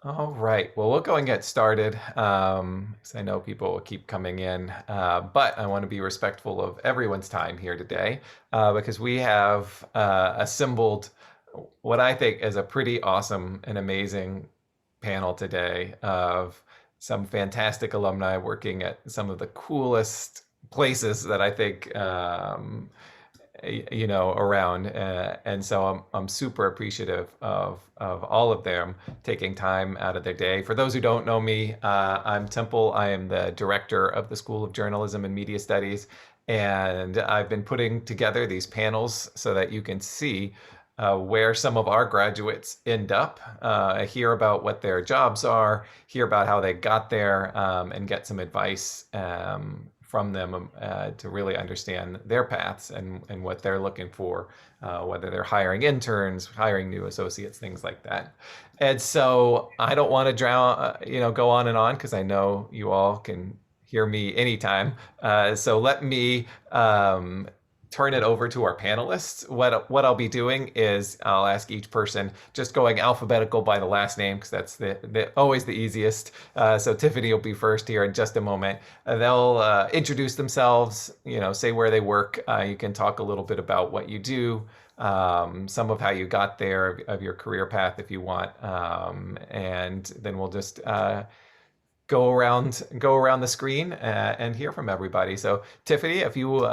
All right. Well, we'll go and get started 'cause I know people will keep coming in, but I want to be respectful of everyone's time here today because we have assembled what I think is a pretty awesome and amazing panel today of some fantastic alumni working at some of the coolest places that I think around, and so I'm super appreciative of all of them taking time out of their day. For those who don't know me, I'm Temple. I am the director of the School of Journalism and Media Studies, and I've been putting together these panels so that you can see where some of our graduates end up, hear about what their jobs are, hear about how they got there, and get some advice from them to really understand their paths and what they're looking for, whether they're hiring interns, hiring new associates, things like that. And so I don't want to go on and on because I know you all can hear me anytime. So let me turn it over to our panelists. What I'll be doing is I'll ask each person just going alphabetical by the last name because that's the always the easiest. So Tiffany will be first here in just a moment. They'll introduce themselves, say where they work. You can talk a little bit about what you do, some of how you got there, of your career path if you want, and then we'll just go around the screen and hear from everybody. So Tiffany, if you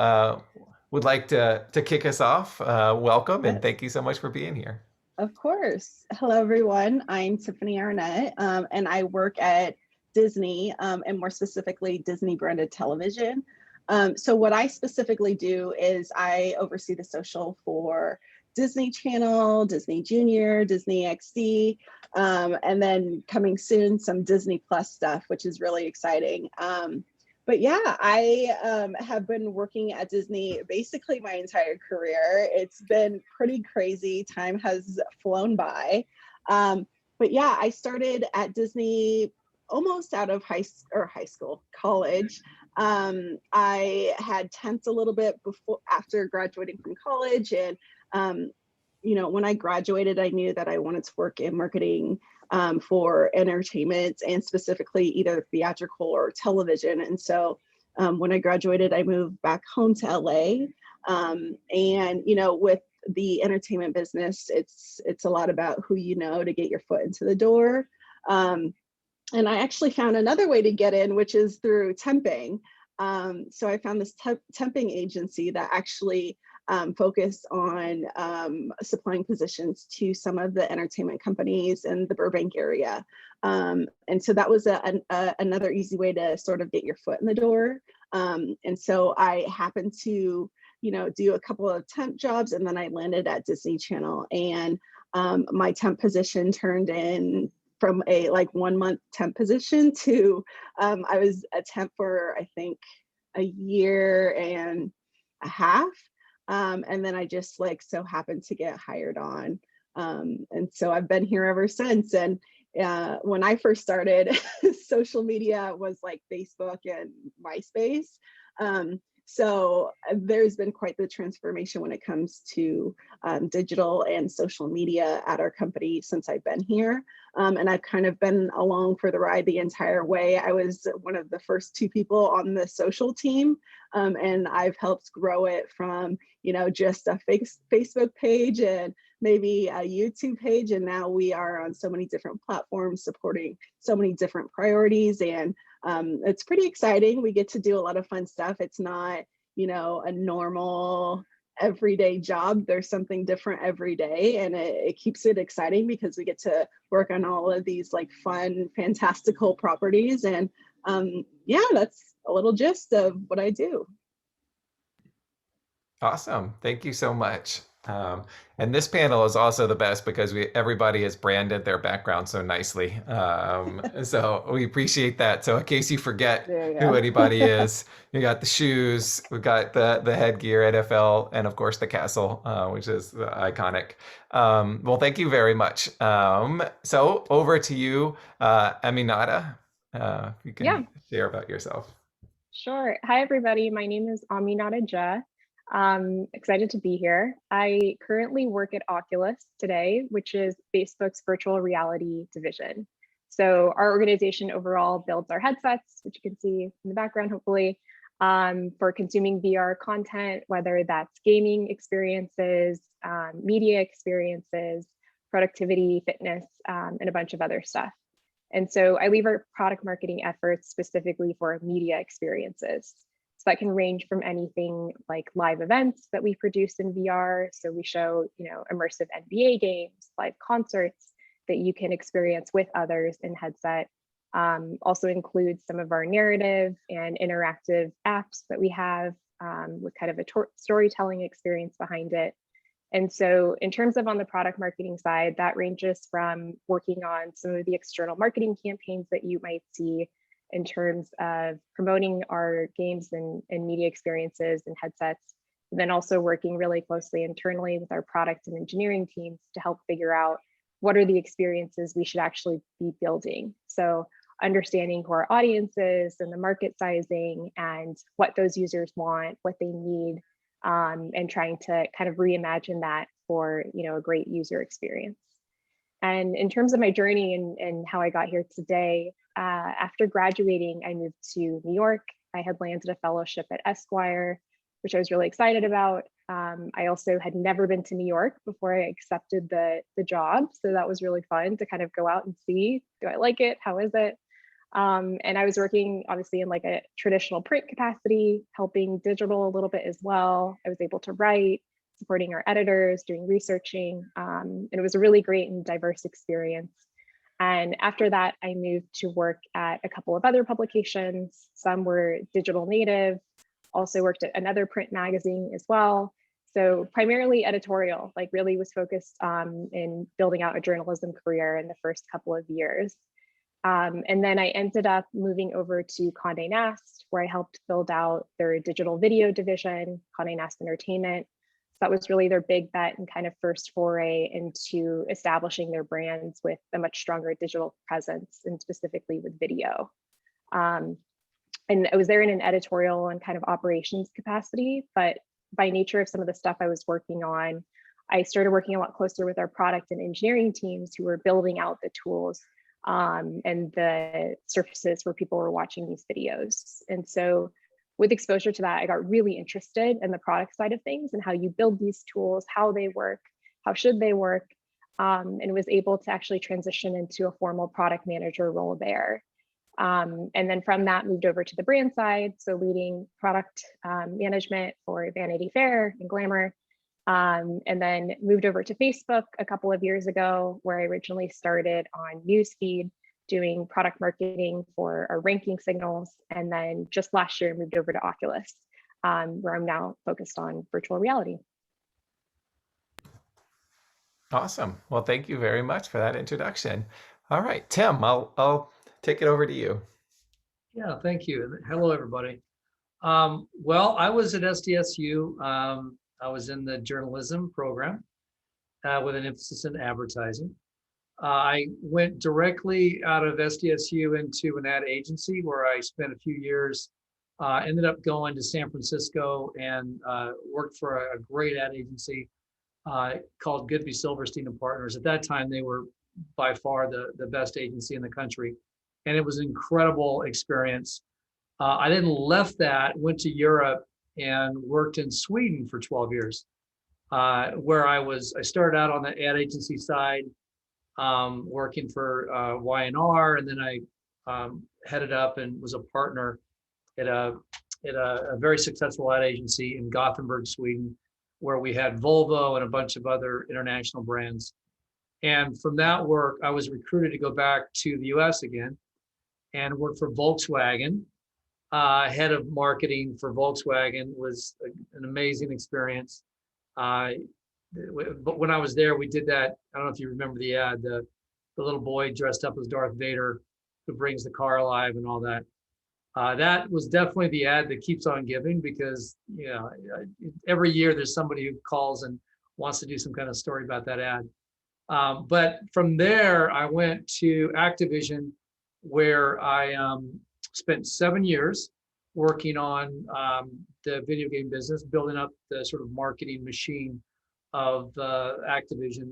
would like to kick us off, welcome and Yes, thank you so much for being here. of course. Hello, everyone. I'm Tiffany Arnett, and I work at Disney, and more specifically, Disney branded television. So what I specifically do is I oversee the social for Disney Channel, Disney Junior, Disney XD, and then coming soon, some Disney Plus stuff, which is really exciting. But yeah, I have been working at Disney basically my entire career. It's been pretty crazy. Time has flown by. But yeah, I started at Disney almost out of high school, college. I had temped a little bit before after graduating from college, and when I graduated, I knew that I wanted to work in marketing for entertainment and specifically either theatrical or television. And so when I graduated, I moved back home to LA. And with the entertainment business, it's a lot about who you know to get your foot into the door. Um, and I actually found another way to get in, which is through temping. So I found this temping agency that actually focused on supplying positions to some of the entertainment companies in the Burbank area. And so that was another easy way to sort of get your foot in the door. And so I happened to, do a couple of temp jobs, and then I landed at Disney Channel. And my temp position turned in from a like 1 month temp position to I was a temp for I think a year and a half. And then I just like so happened to get hired on. And so I've been here ever since. And when I first started, social media was like Facebook and MySpace. So there's been quite the transformation when it comes to digital and social media at our company since I've been here. And I've kind of been along for the ride the entire way. I was one of the first two people on the social team, and I've helped grow it from, just a Facebook page and maybe a YouTube page. And now we are on so many different platforms supporting so many different priorities. And it's pretty exciting. We get to do a lot of fun stuff. It's not, a normal everyday job. There's something different every day, and it keeps it exciting because we get to work on all of these like fun, fantastical properties. And yeah, that's a little gist of what I do. Awesome. Thank you so much. And this panel is also the best because everybody has branded their background so nicely. So we appreciate that. So in case you forget There who you anybody go. is, you got the shoes, we got the headgear, NFL, and of course the castle, which is iconic. Well, thank you very much. So over to you, Aminata. If you Yeah, can share about yourself. sure. Hi, everybody. My name is Aminata Jah. Excited to be here. I currently work at Oculus today, which is Facebook's virtual reality division. So our organization overall builds our headsets, which you can see in the background, hopefully, for consuming VR content, whether that's gaming experiences, media experiences, productivity, fitness, and a bunch of other stuff. And so I leave our product marketing efforts specifically for media experiences. So that can range from anything like live events that we produce in VR. So we show, immersive NBA games, live concerts that you can experience with others in headset. Also includes some of our narrative and interactive apps that we have with kind of a storytelling experience behind it. And so in terms of on the product marketing side, that ranges from working on some of the external marketing campaigns that you might see in terms of promoting our games and media experiences and headsets, and then also working really closely internally with our product and engineering teams to help figure out what are the experiences we should actually be building. So understanding who our audience is and the market sizing and what those users want, what they need, and trying to kind of reimagine that for a great user experience. And in terms of my journey and how I got here today, after graduating, I moved to New York. I had landed a fellowship at Esquire, which I was really excited about. I also had never been to New York before I accepted the job. So that was really fun to kind of go out and see, do I like it? How is it? And I was working obviously in like a traditional print capacity, helping digital a little bit as well. I was able to write, supporting our editors, doing researching. And it was a really great and diverse experience. And after that, I moved to work at a couple of other publications. Some were digital native, also worked at another print magazine as well. So primarily editorial, like really was focused in building out a journalism career in the first couple of years. And then I ended up moving over to Condé Nast, where I helped build out their digital video division, Condé Nast Entertainment. So that was really their big bet and kind of first foray into establishing their brands with a much stronger digital presence and specifically with video. And I was there in an editorial and kind of operations capacity, but by nature of some of the stuff I was working on, I started working a lot closer with our product and engineering teams who were building out the tools and the surfaces where people were watching these videos. And so with exposure to that, I got really interested in the product side of things and how you build these tools, how they work, how should they work, and was able to actually transition into a formal product manager role there. And then from that moved over to the brand side, so leading product management for Vanity Fair and Glamour, and then moved over to Facebook a couple of years ago, where I originally started on newsfeed, doing product marketing for our ranking signals. And then just last year moved over to Oculus, where I'm now focused on virtual reality. Awesome. Well, thank you very much for that introduction. All right, Tim, I'll take it over to you. Yeah, thank you. Hello, everybody. Well, I was at SDSU. I was in the journalism program with an emphasis in advertising. I went directly out of SDSU into an ad agency where I spent a few years, ended up going to San Francisco and worked for a great ad agency called Goodby Silverstein and Partners. At that time, they were by far the best agency in the country. And it was an incredible experience. I then left that, went to Europe and worked in Sweden for 12 years, where I started out on the ad agency side, working for Y&R, and then I headed up and was a partner at a very successful ad agency in Gothenburg, Sweden, where we had Volvo and a bunch of other international brands. And from that work, I was recruited to go back to the US again and work for Volkswagen. Head of marketing for Volkswagen was an amazing experience. But when I was there, we did that. I don't know if you remember the ad, the little boy dressed up as Darth Vader who brings the car alive and all that. That was definitely the ad that keeps on giving, because every year there's somebody who calls and wants to do some kind of story about that ad. But from there, I went to Activision, where I spent 7 years working on the video game business, building up the sort of marketing machine of Activision.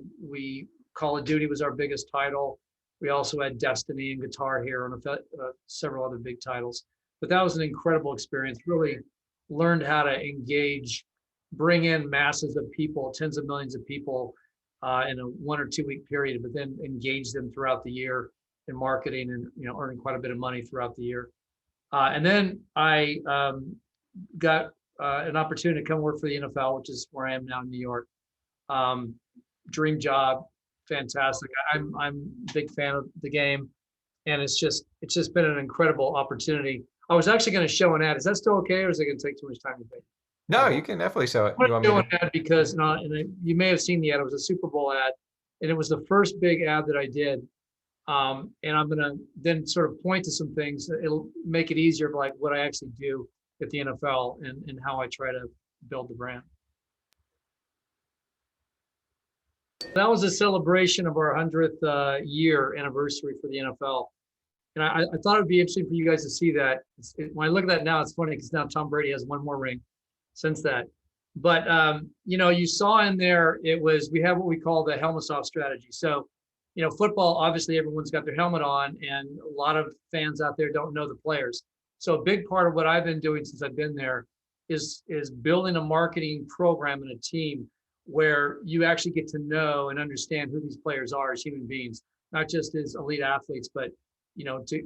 Call of Duty was our biggest title. We also had Destiny and Guitar Hero and several other big titles. But that was an incredible experience. Really learned how to engage, bring in masses of people, tens of millions of people in a 1 or 2 week period, but then engage them throughout the year in marketing and earning quite a bit of money throughout the year. And then I got an opportunity to come work for the NFL, which is where I am now in New York. Dream job, fantastic. I'm a big fan of the game, and it's just been an incredible opportunity. I was actually going to show an ad. Is that still okay, or is it going to take too much time to think? No, you can definitely show it. I'm You want going me to to? show an ad because you may have seen the ad. It was a Super Bowl ad, and it was the first big ad that I did. And I'm going to then sort of point to some things. It'll make it easier, like what I actually do at the NFL and how I try to build the brand. That was a celebration of our 100th year anniversary for the NFL. And I thought it would be interesting for you guys to see that. When I look at that now, it's funny because now Tom Brady has one more ring since that. But, you saw in there, we have what we call the helmet off strategy. So, football, obviously everyone's got their helmet on, and a lot of fans out there don't know the players. So a big part of what I've been doing since I've been there is building a marketing program and a team where you actually get to know and understand who these players are as human beings, not just as elite athletes, but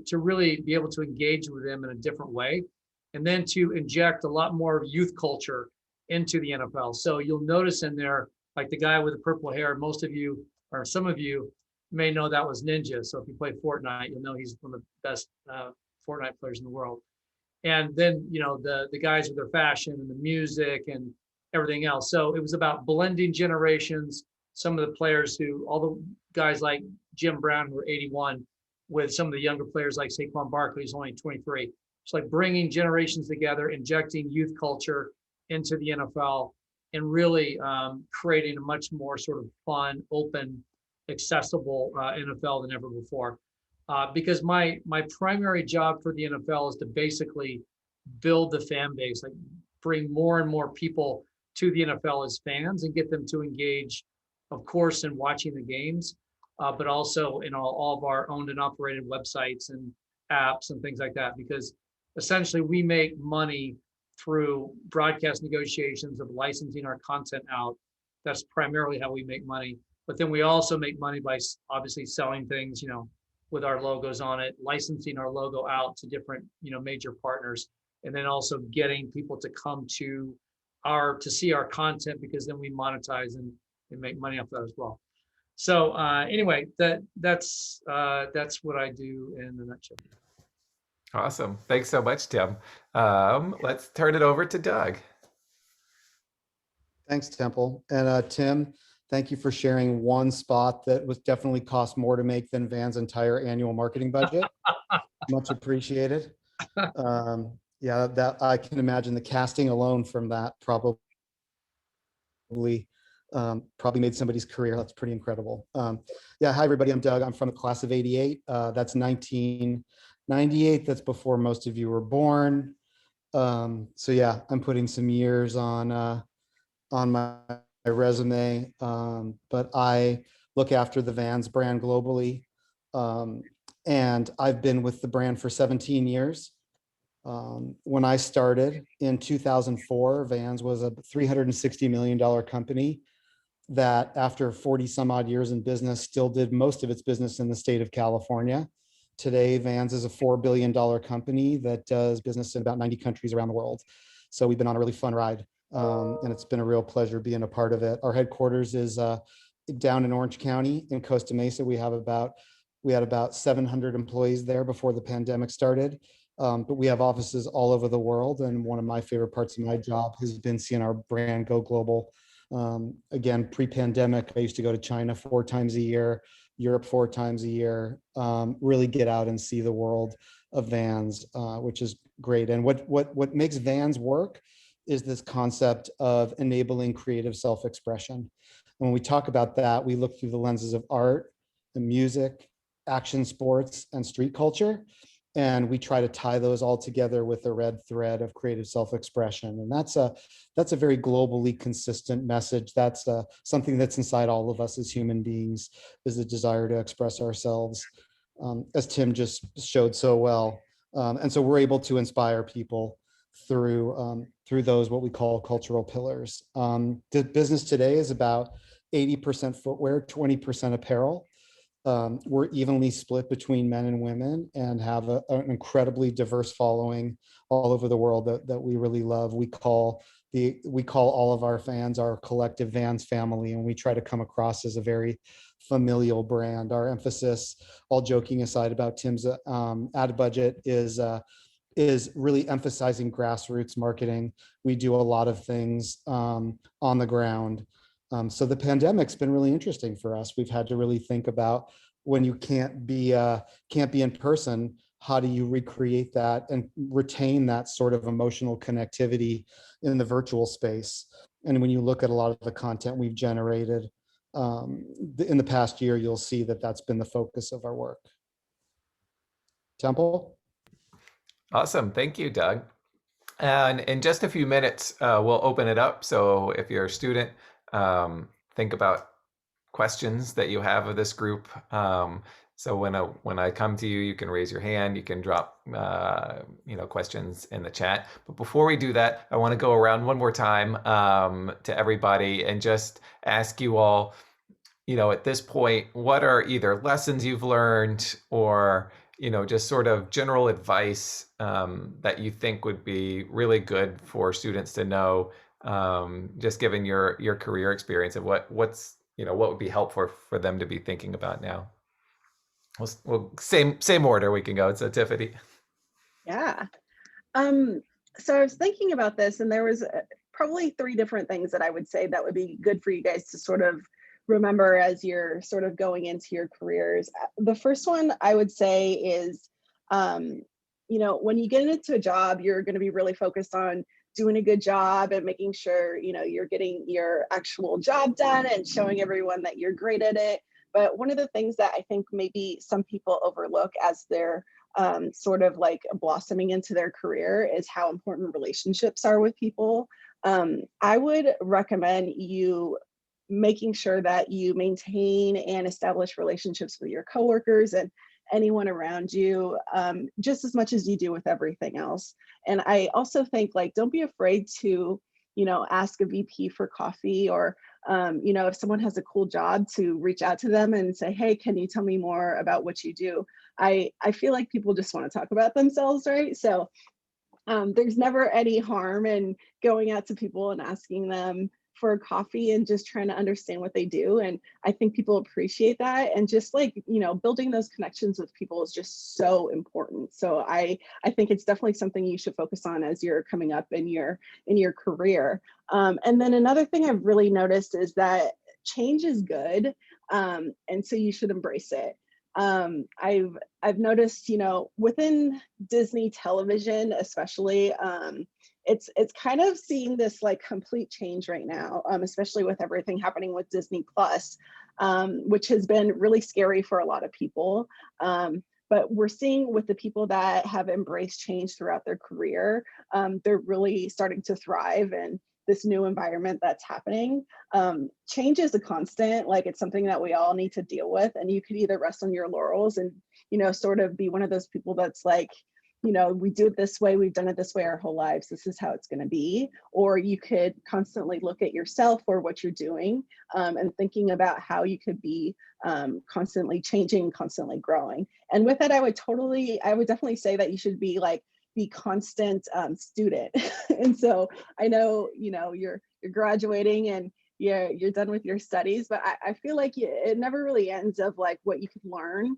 to really be able to engage with them in a different way, and then to inject a lot more youth culture into the NFL. So you'll notice in there, like the guy with the purple hair, most of you, or some of you, may know that was Ninja. So if you play Fortnite, you'll know he's one of the best Fortnite players in the world. And then, the guys with their fashion and the music and everything else. So it was about blending generations. Some of the players all the guys like Jim Brown, who were 81, with some of the younger players like Saquon Barkley, who's only 23. It's like bringing generations together, injecting youth culture into the NFL, and really creating a much more sort of fun, open, accessible NFL than ever before. Because my primary job for the NFL is to basically build the fan base, like bring more and more people to the NFL as fans and get them to engage, of course, in watching the games, but also in all of our owned and operated websites and apps and things like that. Because essentially we make money through broadcast negotiations of licensing our content out. That's primarily how we make money. But then we also make money by obviously selling things, with our logos on it, licensing our logo out to different, major partners, and then also getting people to come to see our content, because then we monetize and make money off that as well. So anyway, that's what I do in a nutshell. Awesome. Thanks so much, Tim. Let's turn it over to Doug. Thanks, Temple. And Tim, thank you for sharing one spot that was definitely cost more to make than Van's entire annual marketing budget. Much appreciated. Yeah, that I can imagine the casting alone from that probably made somebody's career. That's pretty incredible. Yeah, hi everybody. I'm Doug. I'm from the class of '88. That's 1998. That's before most of you were born. So yeah, I'm putting some years on my resume, but I look after the Vans brand globally, and I've been with the brand for 17 years. When I started in 2004, Vans was a $360 million company that, after 40 some odd years in business, still did most of its business in the state of California. Today, Vans is a $4 billion company that does business in about 90 countries around the world. So we've been on a really fun ride. And it's been a real pleasure being a part of it. Our headquarters is down in Orange County in Costa Mesa. We had about 700 employees there before the pandemic started. But we have offices all over the world. And one of my favorite parts of my job has been seeing our brand go global. Again, pre-pandemic, I used to go to China 4 times a year, Europe 4 times a year, really get out and see the world of Vans, which is great. And what makes Vans work is this concept of enabling creative self-expression. When we talk about that, we look through the lenses of art and music, action sports, and street culture. And we try to tie those all together with a red thread of creative self-expression. And that's a very globally consistent message. That's something that's inside all of us as human beings, is the desire to express ourselves. as Tim just showed so well. And so we're able to inspire people through those what we call cultural pillars. The business today is about 80% footwear, 20% apparel. We're evenly split between men and women and have an incredibly diverse following all over the world that we really love. We call all of our fans our collective Vans family, and we try to come across as a very familial brand. Our emphasis, all joking aside about Tim's ad budget, is really emphasizing grassroots marketing. We do a lot of things on the ground. So the pandemic's been really interesting for us. We've had to really think about, when you can't be in person, how do you recreate that and retain that sort of emotional connectivity in the virtual space? And when you look at a lot of the content we've generated in the past year, you'll see that that's been the focus of our work. Temple? Awesome. Thank you, Doug. And in just a few minutes, we'll open it up. So if you're a student, think about questions that you have of this group. So when I come to you, you can raise your hand, you can drop questions in the chat. But before we do that, I want to go around one more time to everybody and just ask you all, at this point, what are either lessons you've learned or just sort of general advice that you think would be really good for students to know, just given your career experience, and what would be helpful for them to be thinking about now? Well, same order we can go. So Tiffany. Yeah. So I was thinking about this, and there was probably 3 different things that I would say that would be good for you guys to sort of remember as you're sort of going into your careers. The first one I would say is, when you get into a job, you're going to be really focused on doing a good job and making sure, you're getting your actual job done and showing everyone that you're great at it. But one of the things that I think maybe some people overlook as they're sort of like blossoming into their career is how important relationships are with people. I would recommend you making sure that you maintain and establish relationships with your coworkers and anyone around you, just as much as you do with everything else. And I also think, don't be afraid to, ask a VP for coffee, or, if someone has a cool job, to reach out to them and say, hey, can you tell me more about what you do? I feel like people just want to talk about themselves, right? So there's never any harm in going out to people and asking them for a coffee and just trying to understand what they do. And I think people appreciate that. And just building those connections with people is just so important. So I think it's definitely something you should focus on as you're coming up in your career. And then another thing I've really noticed is that change is good. And so you should embrace it. I've noticed, within Disney television, especially, it's kind of seeing this complete change right now, especially with everything happening with Disney Plus, which has been really scary for a lot of people. But we're seeing with the people that have embraced change throughout their career, they're really starting to thrive in this new environment that's happening. Change is a constant, it's something that we all need to deal with. And you could either rest on your laurels and, sort of be one of those people that's we do it this way, we've done it this way our whole lives, this is how it's going to be. Or you could constantly look at yourself or what you're doing, and thinking about how you could be constantly changing, constantly growing. And with that, I would definitely say that you should be the constant student. And so I know, you're graduating and you're done with your studies, but I feel like it never really ends of what you could learn.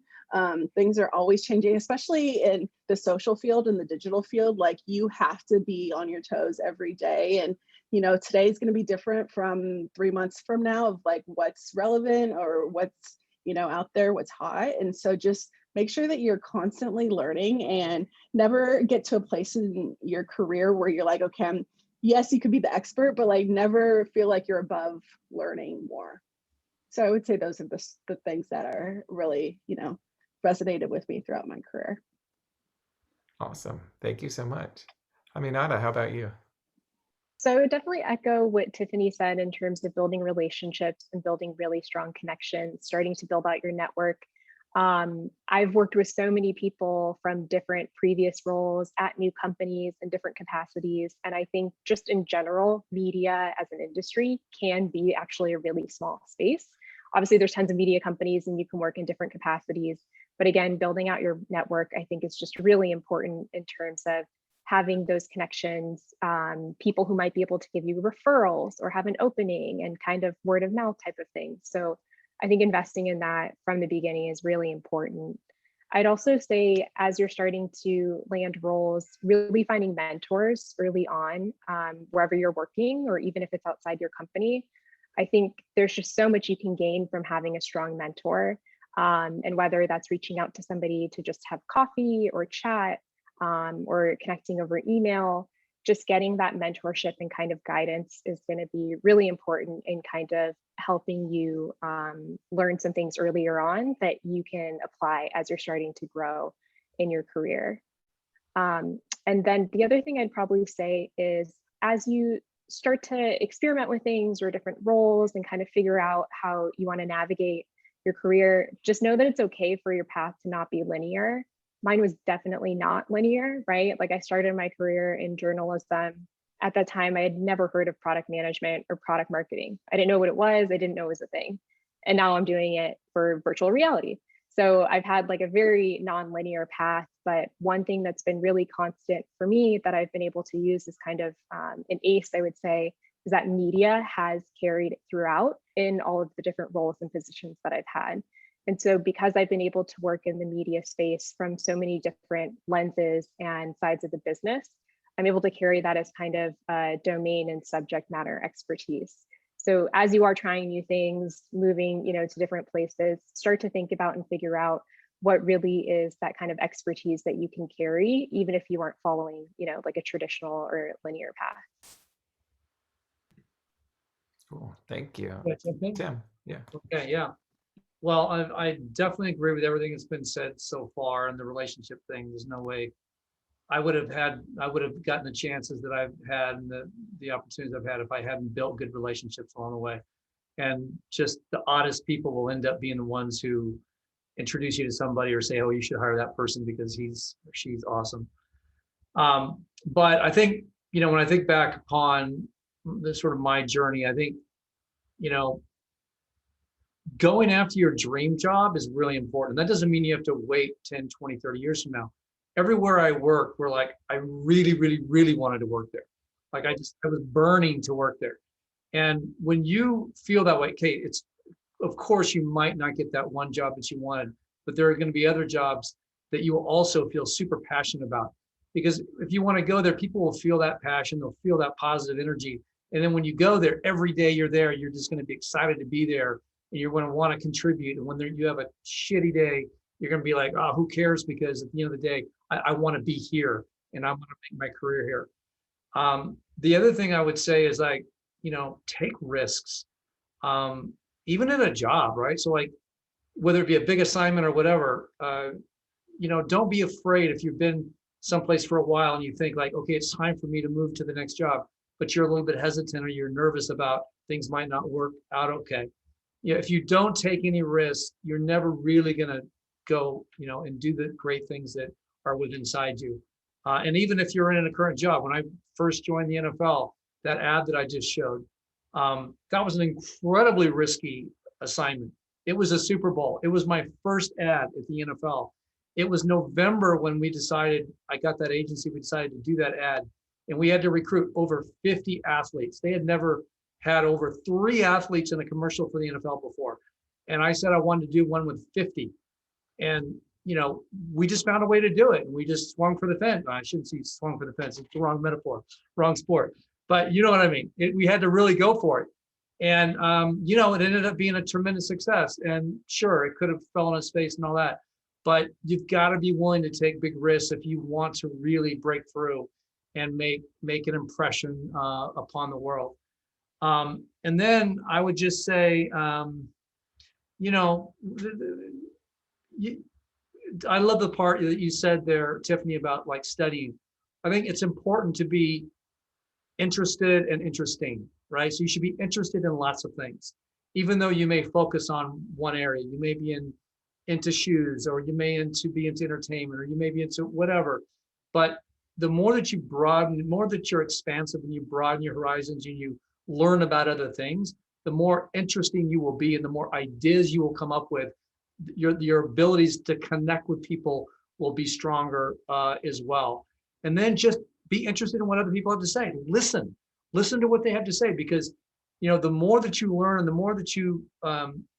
Things are always changing, especially in the social field and the digital field. You have to be on your toes every day. And, today is going to be different from 3 months from now of what's relevant or what's, out there, what's hot. And so just make sure that you're constantly learning and never get to a place in your career where you're okay, yes, you could be the expert, but never feel like you're above learning more. So I would say those are the things that are really, resonated with me throughout my career. Awesome. Thank you so much. Aminata, how about you? So I would definitely echo what Tiffany said in terms of building relationships and building really strong connections, starting to build out your network. I've worked with so many people from different previous roles at new companies in different capacities. And I think just in general, media as an industry can be actually a really small space. Obviously, there's tons of media companies and you can work in different capacities. But again, building out your network, I think is just really important in terms of having those connections, people who might be able to give you referrals or have an opening and kind of word of mouth type of thing. So I think investing in that from the beginning is really important. I'd also say as you're starting to land roles, really finding mentors early on, wherever you're working, or even if it's outside your company. I think there's just so much you can gain from having a strong mentor. And whether that's reaching out to somebody to just have coffee or chat, or connecting over email, just getting that mentorship and kind of guidance is going to be really important in kind of helping you learn some things earlier on that you can apply as you're starting to grow in your career. And then the other thing I'd probably say is as you start to experiment with things or different roles and kind of figure out how you want to navigate your career, just know that it's okay for your path to not be linear. Mine was definitely not linear, right? Like I started my career in journalism. At that time, I had never heard of product management or product marketing. I didn't know what it was. I didn't know it was a thing. And now I'm doing it for virtual reality. So I've had like a very non-linear path, but one thing that's been really constant for me that I've been able to use is kind of an ace, I would say, is that media has carried throughout in all of the different roles and positions that I've had. And so because I've been able to work in the media space from so many different lenses and sides of the business, I'm able to carry that as kind of domain and subject matter expertise. So as you are trying new things, moving, to different places, start to think about and figure out what really is that kind of expertise that you can carry, even if you aren't following, like a traditional or linear path. Cool. Thank you. Tim. Yeah. Okay. Yeah. Well, I definitely agree with everything that's been said so far, and the relationship thing. There's no way I would have gotten the chances that I've had and the opportunities I've had if I hadn't built good relationships along the way. And just the oddest people will end up being the ones who introduce you to somebody or say, "Oh, you should hire that person because he's or she's awesome." But I think, when I think back upon the sort of my journey, I think, going after your dream job is really important. That doesn't mean you have to wait 10, 20, 30 years from now. Everywhere I work, we're like, I really, really, really wanted to work there. Like I was burning to work there. And when you feel that way, okay, of course you might not get that one job that you wanted, but there are going to be other jobs that you will also feel super passionate about. Because if you want to go there, people will feel that passion, they'll feel that positive energy. And then when you go there, every day you're there, you're just going to be excited to be there. And you're going to want to contribute. And when you have a shitty day, you're going to be like, oh, who cares? Because at the end of the day, I want to be here and I want to make my career here. The other thing I would say is like, take risks, even in a job, right? So like, whether it be a big assignment or whatever, don't be afraid if you've been someplace for a while and you think like, okay, it's time for me to move to the next job, but you're a little bit hesitant or you're nervous about things might not work out okay. If you don't take any risks, you're never really going to go, and do the great things that are within inside you. And even if you're in a current job, when I first joined the NFL, that ad that I just showed, that was an incredibly risky assignment. It was a Super Bowl. It was my first ad at the NFL. It was November when I got that agency, we decided to do that ad. And we had to recruit over 50 athletes. They had never had over 3 athletes in a commercial for the NFL before. And I said I wanted to do one with 50. And, we just found a way to do it. And we just swung for the fence. I shouldn't say swung for the fence. It's the wrong metaphor, wrong sport. But you know what I mean? We had to really go for it. And, it ended up being a tremendous success. And sure, it could have fell on its face and all that. But you've got to be willing to take big risks if you want to really break through and make an impression upon the world. And then I would just say, I love the part that you said there, Tiffany, about like studying. I think it's important to be interested and interesting, right? So you should be interested in lots of things, even though you may focus on one area. You may be into shoes, or you may be into entertainment, or you may be into whatever. But the more that you broaden, the more that you're expansive and you broaden your horizons and you learn about other things, the more interesting you will be and the more ideas you will come up with. Your abilities to connect with people will be stronger as well. And then just be interested in what other people have to say. Listen to what they have to say, because the more that you learn, the more that you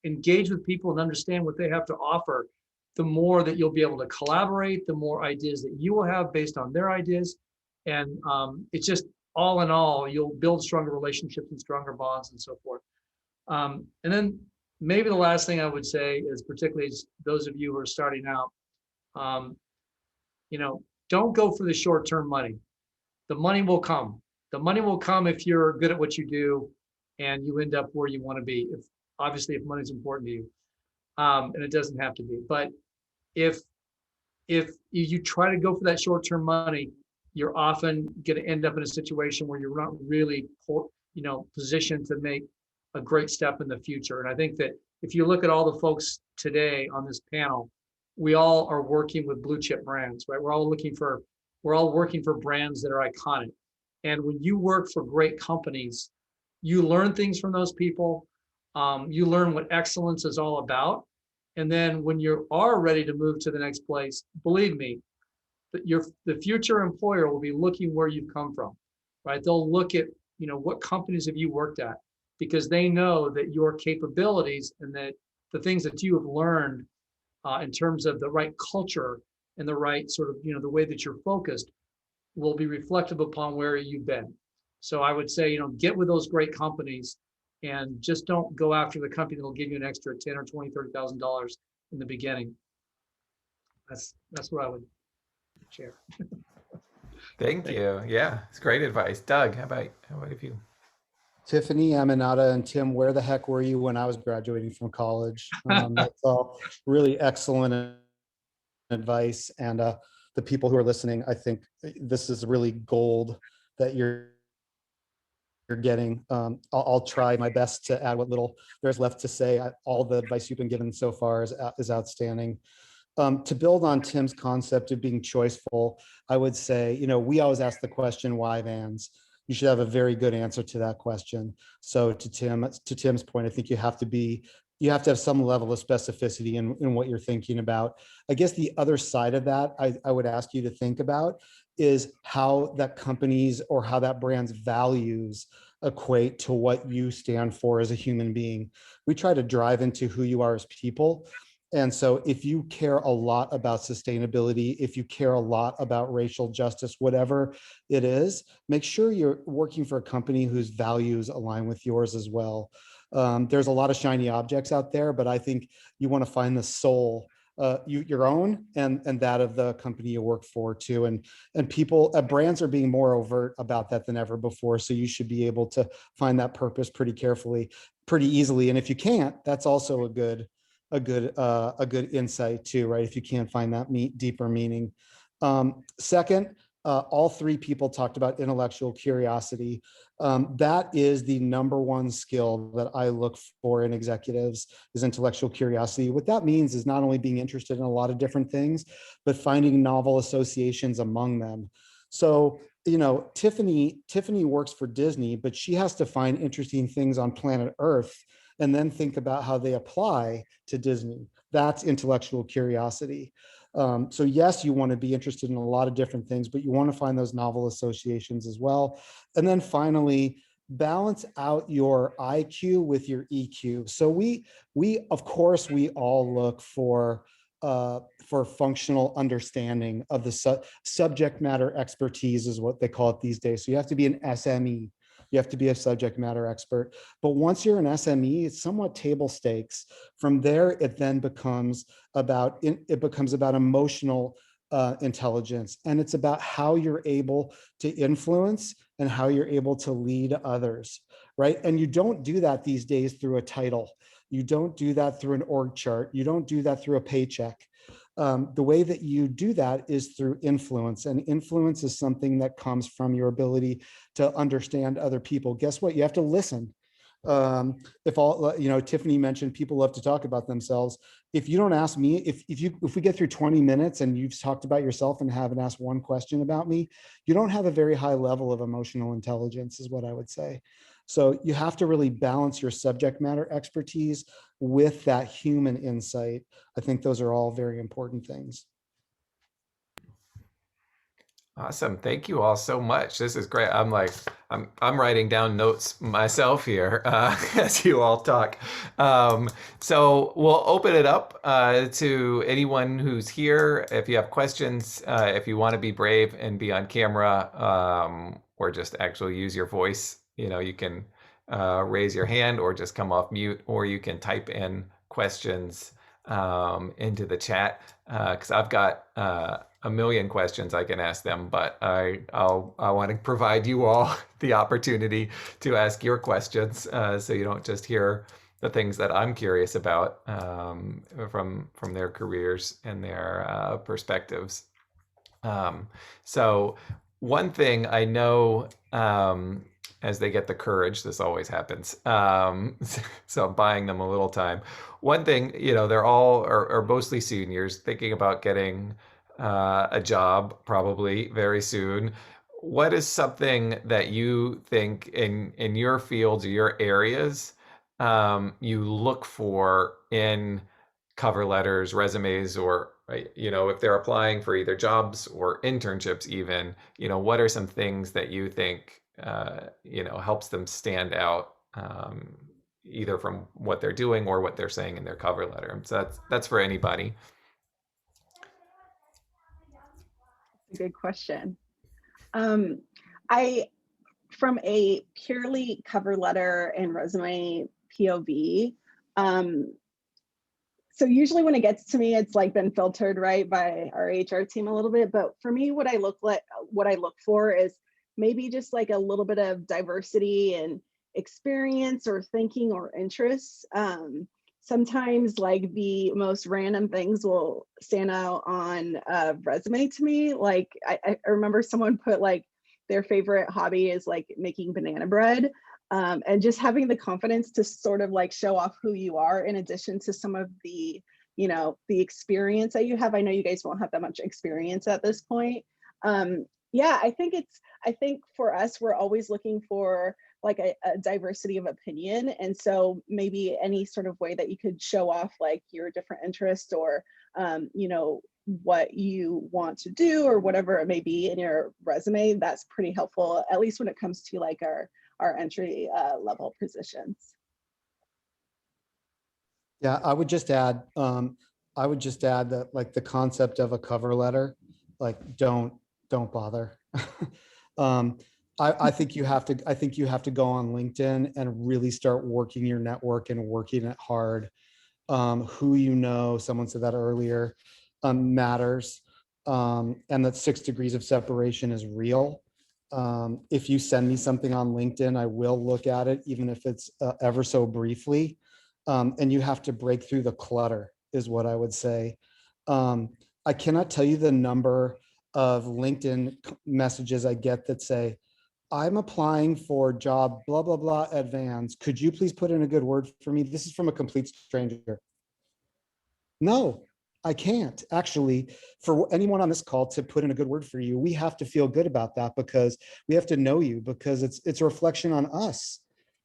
engage with people and understand what they have to offer, the more that you'll be able to collaborate, the more ideas that you will have based on their ideas. And it's just, all in all, you'll build stronger relationships and stronger bonds and so forth. And then maybe the last thing I would say is, particularly those of you who are starting out, don't go for the short-term money. The money will come. The money will come if you're good at what you do and you end up where you want to be. Obviously, if money's important to you, and it doesn't have to be. But if you try to go for that short-term money, you're often going to end up in a situation where you're not really, positioned to make a great step in the future. And I think that if you look at all the folks today on this panel, we all are working with blue chip brands, right? We're all working for brands that are iconic. And when you work for great companies, you learn things from those people. You learn what excellence is all about. And then when you are ready to move to the next place, believe me, the future employer will be looking where you've come from, right? They'll look at, what companies have you worked at, because they know that your capabilities and that the things that you have learned in terms of the right culture and the right sort of, the way that you're focused will be reflective upon where you've been. So I would say, get with those great companies and just don't go after the company that will give you an extra $10,000 or $20,000, $30,000 in the beginning. That's what I would share. Thank you. Yeah, it's great advice. Doug, how about you? Tiffany, Aminata, and Tim, where the heck were you when I was graduating from college? That's all really excellent advice. And the people who are listening, I think this is really gold that you're getting. I'll try my best to add what little there's left to say. All the advice you've been given so far is outstanding. To build on Tim's concept of being choiceful, I would say, we always ask the question, why Vans? You should have a very good answer to that question. So to Tim's point, I think you have to have some level of specificity in what you're thinking about. I guess the other side of that, I would ask you to think about is how that company's or how that brand's values equate to what you stand for as a human being. We try to drive into who you are as people. And so if you care a lot about sustainability, if you care a lot about racial justice, whatever it is, make sure you're working for a company whose values align with yours as well. There's a lot of shiny objects out there, but I think you want to find the soul, your own and that of the company you work for too. And people, brands are being more overt about that than ever before. So you should be able to find that purpose pretty easily. And if you can't, that's also a good insight too, right? If you can't find that deeper meaning. Second, all three people talked about intellectual curiosity. That is the number one skill that I look for in executives, is intellectual curiosity. What that means is not only being interested in a lot of different things, but finding novel associations among them. So, Tiffany works for Disney, but she has to find interesting things on planet Earth and then think about how they apply to Disney. That's intellectual curiosity. So yes, you want to be interested in a lot of different things, but you want to find those novel associations as well. And then finally, balance out your IQ with your EQ. So we of course, we all look for functional understanding of the subject matter expertise is what they call it these days. So you have to be an SME. You have to be a subject matter expert. But once you're an SME, it's somewhat table stakes. From there, it then becomes about emotional intelligence. And it's about how you're able to influence and how you're able to lead others, right? And you don't do that these days through a title. You don't do that through an org chart. You don't do that through a paycheck. The way that you do that is through influence, and influence is something that comes from your ability to understand other people. Guess what? You have to listen. If all, Tiffany mentioned people love to talk about themselves. If you don't ask me, if we get through 20 minutes and you've talked about yourself and haven't asked one question about me, you don't have a very high level of emotional intelligence, is what I would say. So you have to really balance your subject matter expertise with that human insight. I think those are all very important things. Awesome. Thank you all so much. This is great. I'm writing down notes myself here as you all talk. So we'll open it up to anyone who's here. If you have questions, if you want to be brave and be on camera, or just actually use your voice, you can raise your hand or just come off mute, or you can type in questions into the chat, because I've got a million questions I can ask them, but I want to provide you all the opportunity to ask your questions, so you don't just hear the things that I'm curious about from their careers and their perspectives. So one thing I know, as they get the courage, this always happens. So I'm buying them a little time. One thing, they're all are mostly seniors thinking about getting a job probably very soon. What is something that you think in your fields or your areas, you look for in cover letters, resumes, or if they're applying for either jobs or internships even, what are some things that you think helps them stand out, either from what they're doing or what they're saying in their cover letter? So that's for anybody. Good question. I, from a purely cover letter and resume POV, so usually when it gets to me, it's like been filtered right by our HR team a little bit. But for me, what I look for is maybe just like a little bit of diversity and experience or thinking or interests. Sometimes like the most random things will stand out on a resume to me. Like I remember someone put like their favorite hobby is like making banana bread. And just having the confidence to sort of like show off who you are, in addition to some of the, the experience that you have. I know you guys won't have that much experience at this point. Yeah, I think for us, we're always looking for like a diversity of opinion. And so maybe any sort of way that you could show off like your different interests, or, what you want to do, or whatever it may be in your resume, that's pretty helpful, at least when it comes to like our entry level positions. Yeah, I would just add that like the concept of a cover letter, like don't bother. I think you have to go on LinkedIn and really start working your network and working it hard. Who someone said that earlier, matters, and that 6 degrees of separation is real. If you send me something on LinkedIn, I will look at it, even if it's ever so briefly. And you have to break through the clutter, is what I would say. I cannot tell you the number of LinkedIn messages I get that say, I'm applying for job, blah, blah, blah, advanced. Could you please put in a good word for me? This is from a complete stranger. No, I can't. Actually, for anyone on this call to put in a good word for you, we have to feel good about that, because we have to know you, because it's a reflection on us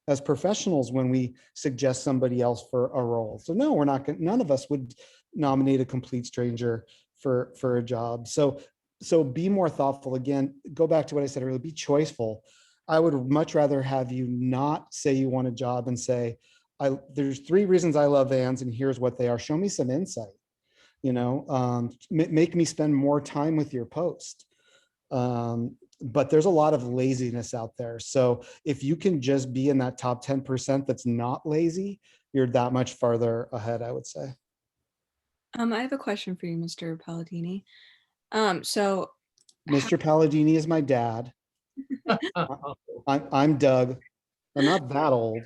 as professionals when we suggest somebody else for a role. So no, none of us would nominate a complete stranger for a job. So be more thoughtful. Again, go back to what I said earlier, be choiceful. I would much rather have you not say you want a job and say, there's 3 reasons I love Vans and here's what they are. Show me some insight, make me spend more time with your post. But there's a lot of laziness out there. So if you can just be in that top 10% that's not lazy, you're that much farther ahead, I would say. I have a question for you, Mr. Palladini. So Mr. Palladini is my dad. I'm Doug. I'm not that old.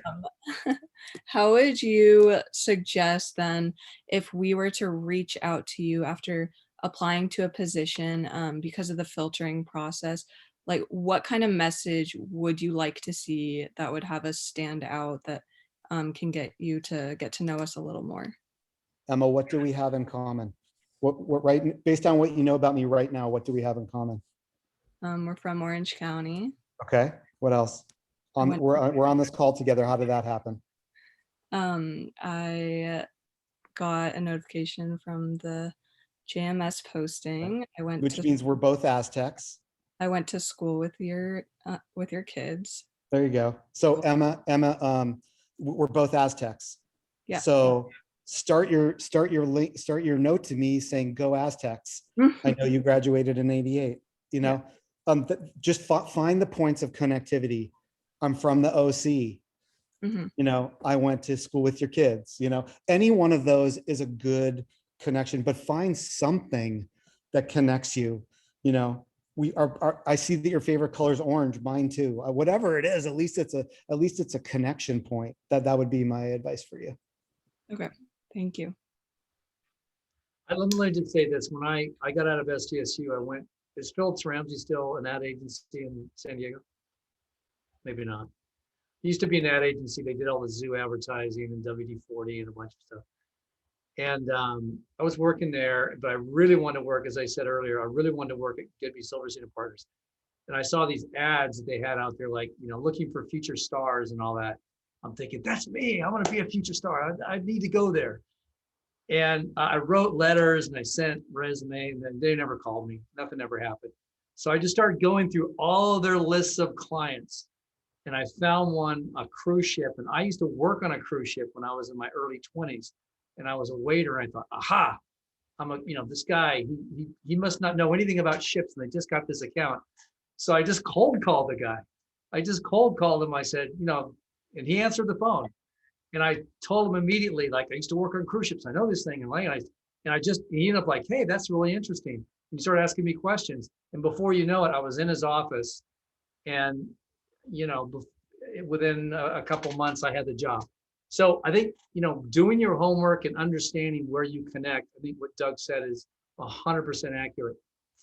how would you suggest then, if we were to reach out to you after applying to a position, because of the filtering process, like what kind of message would you like to see that would have us stand out, that can get you to get to know us a little more? Emma, what do we have in common? What right, based on what you know about me right now, what do we have in common? We're from Orange County. Okay, what else? We're on this call together. How did that happen? I got a notification from the JMS posting. Which means we're both Aztecs. I went to school with your kids. There you go. So Emma, we're both Aztecs. Yeah. So start your note to me saying "Go Aztecs." I know you graduated in '88. You know, just find the points of connectivity. I'm from the OC. Mm-hmm. You know, I went to school with your kids. You know, any one of those is a good connection, but find something that connects you. You know, I see that your favorite color is orange, mine too. Whatever it is, at least it's a connection point. That would be my advice for you. Okay, thank you. Let me just say this. When I got out of SDSU, I went, is Phillips Ramsey still an ad agency in San Diego? Maybe not. It used to be an ad agency. They did all the zoo advertising and WD-40 and a bunch of stuff. And I was working there, but I really wanted to work, as I said earlier, I really wanted to work at Goodby Silverstein and Partners. And I saw these ads that they had out there, like, you know, looking for future stars and all that. I'm thinking, that's me. I want to be a future star. I need to go there. And I wrote letters and I sent resume, and then they never called me. Nothing ever happened. So I just started going through all of their lists of clients. And I found one, a cruise ship. And I used to work on a cruise ship when I was in my early 20s. And I was a waiter. And I thought, aha, this guy, he must not know anything about ships. And they just got this account. So I just cold called the guy. I just cold called him. I said, and he answered the phone. And I told him immediately, like, I used to work on cruise ships. I know this thing. He ended up like, hey, that's really interesting. And he started asking me questions. And before you know it, I was in his office. And, within a couple months, I had the job. So I think, doing your homework and understanding where you connect, I think what Doug said is 100% accurate.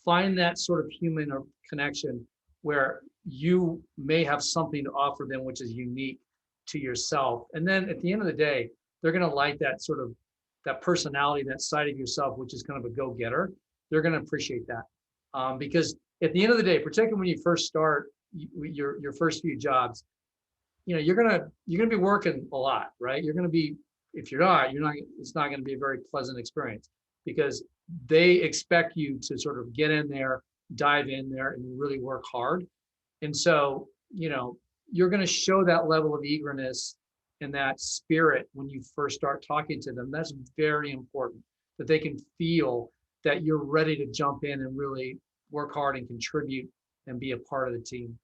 Find that sort of human connection where you may have something to offer them, which is unique to yourself. And then at the end of the day, they're going to like that sort of that personality, that side of yourself, which is kind of a go-getter. They're going to appreciate that. Because at the end of the day, particularly when you first start your first few jobs, you're gonna be working a lot, right? You're gonna be, if you're not, it's not gonna be a very pleasant experience, because they expect you to sort of get in there, dive in there, and really work hard. And so, you're gonna show that level of eagerness and that spirit when you first start talking to them. That's very important, that they can feel that you're ready to jump in and really work hard and contribute and be a part of the team.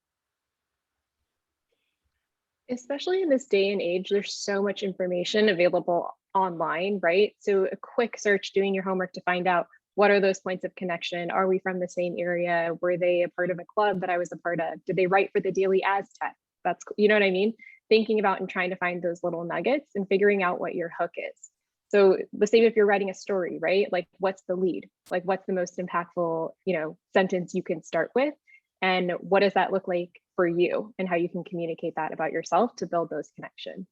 Especially in this day and age, there's so much information available online, right? So a quick search, doing your homework to find out what are those points of connection? Are we from the same area? Were they a part of a club that I was a part of? Did they write for the Daily Aztec? That's, you know what I mean? Thinking about and trying to find those little nuggets and figuring out what your hook is. So the same if you're writing a story, right? Like, what's the lead? Like, what's the most impactful, sentence you can start with? And what does that look like for you, and how you can communicate that about yourself to build those connections?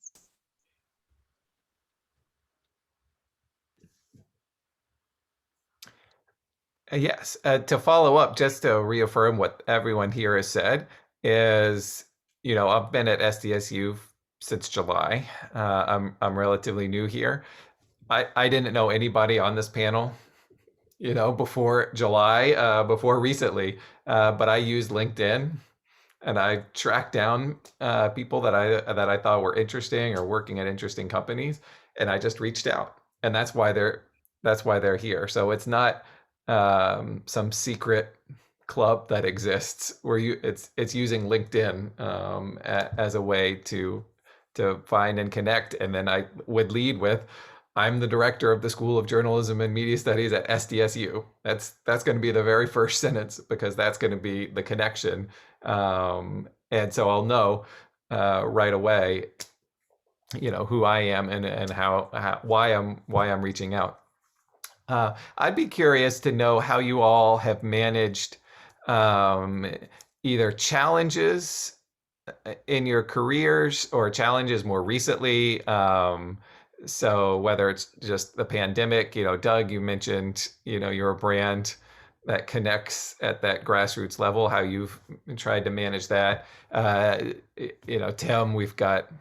Yes, to follow up, just to reaffirm what everyone here has said, is, I've been at SDSU since July. I'm relatively new here. I didn't know anybody on this panel, before July, before recently, but I used LinkedIn, and I tracked down people that I thought were interesting or working at interesting companies, and I just reached out, and that's why they're here. So it's not some secret club that exists where it's using LinkedIn as a way to find and connect. And then I would lead with, I'm the director of the School of Journalism and Media Studies at SDSU. That's going to be the very first sentence, because that's going to be the connection. And so I'll know right away, who I am and why I'm reaching out. I'd be curious to know how you all have managed either challenges in your careers or challenges more recently. So whether it's just the pandemic, Doug, you mentioned, you're a brand that connects at that grassroots level, how you've tried to manage that. Tim, we've got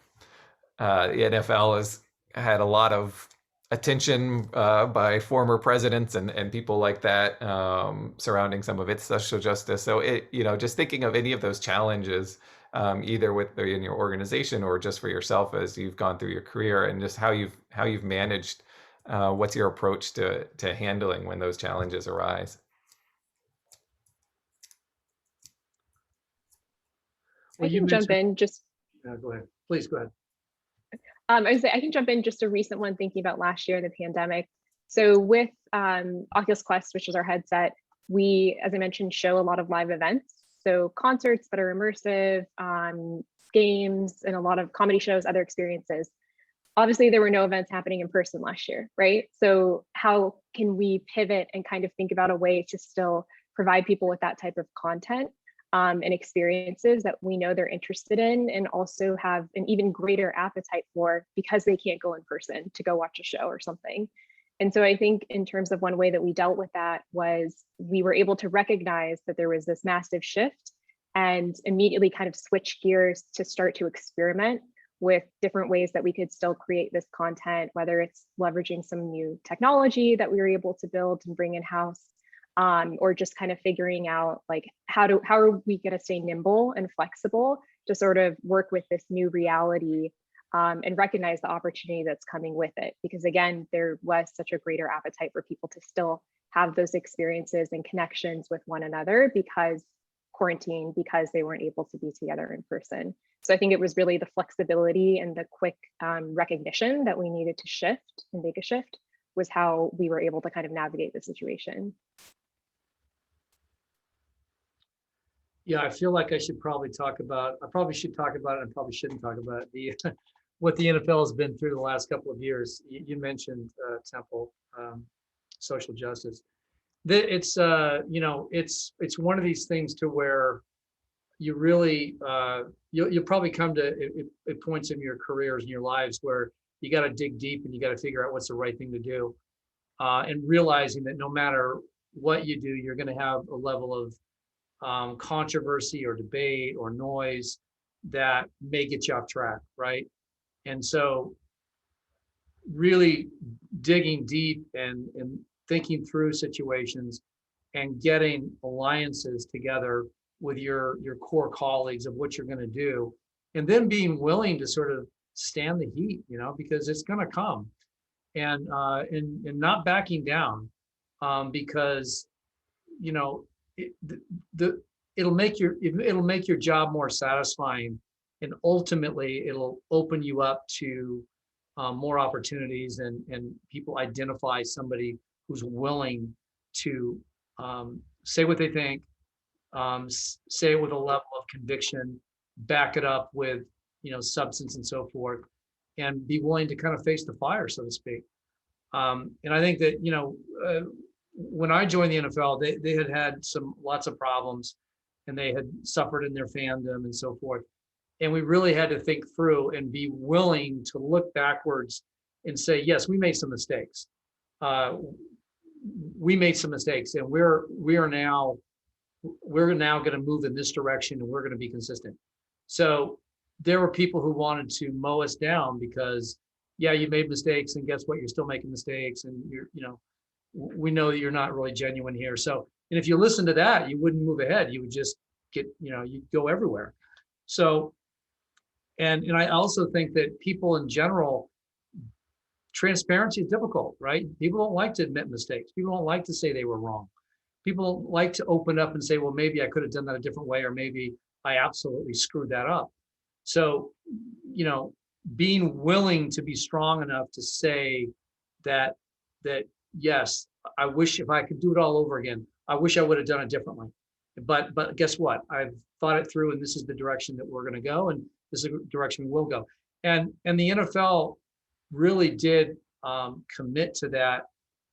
the NFL has had a lot of attention by former presidents and people like that surrounding some of its social justice. So just thinking of any of those challenges, either in your organization or just for yourself as you've gone through your career, and just how you've managed. What's your approach to handling when those challenges arise? I can jump in just. Go ahead. Please go ahead. I can jump in just a recent one thinking about last year, the pandemic. So with Oculus Quest, which is our headset, we, as I mentioned, show a lot of live events. So concerts that are immersive, games, and a lot of comedy shows, other experiences. Obviously, there were no events happening in person last year, right? So how can we pivot and kind of think about a way to still provide people with that type of content and experiences that we know they're interested in, and also have an even greater appetite for, because they can't go in person to go watch a show or something. And so I think in terms of one way that we dealt with that was we were able to recognize that there was this massive shift and immediately kind of switch gears to start to experiment with different ways that we could still create this content, whether it's leveraging some new technology that we were able to build and bring in-house, or just kind of figuring out like how are we going to stay nimble and flexible to sort of work with this new reality, and recognize the opportunity that's coming with it. Because again, there was such a greater appetite for people to still have those experiences and connections with one another because quarantine, because they weren't able to be together in person. So I think it was really the flexibility and the quick recognition that we needed to shift and make a shift was how we were able to kind of navigate the situation. Yeah, I feel like I probably should talk about it, and probably shouldn't talk about it. What the NFL has been through the last couple of years. You mentioned Temple, social justice. It's it's one of these things to where you really you'll probably come to points in your careers and your lives where you got to dig deep and you got to figure out what's the right thing to do, and realizing that no matter what you do, you're going to have a level of controversy or debate or noise that may get you off track, right? And so really digging deep and thinking through situations and getting alliances together with your core colleagues of what you're going to do, and then being willing to sort of stand the heat, because it's going to come, and not backing down, because it'll make your job more satisfying, and ultimately it'll open you up to more opportunities, and people identify somebody who's willing to say what they think, say it with a level of conviction, back it up with substance and so forth, and be willing to kind of face the fire, so to speak. And I think that when I joined the NFL, they had lots of problems, and they had suffered in their fandom and so forth. And we really had to think through and be willing to look backwards and say, yes, we made some mistakes. We made some mistakes, and we're now going to move in this direction, and we're going to be consistent. So there were people who wanted to mow us down because, yeah, you made mistakes, and guess what? You're still making mistakes, and we know that you're not really genuine here. So, and if you listen to that, you wouldn't move ahead. You would just you'd go everywhere. So, and I also think that people in general, transparency is difficult, right? People don't like to admit mistakes. People don't like to say they were wrong. People like to open up and say, well, maybe I could have done that a different way, or maybe I absolutely screwed that up. So, being willing to be strong enough to say that yes, I wish if I could do it all over again, I wish I would have done it differently. But guess what? I've thought it through, and this is the direction that we're going to go, and this is the direction we will go. And the NFL really did commit to that,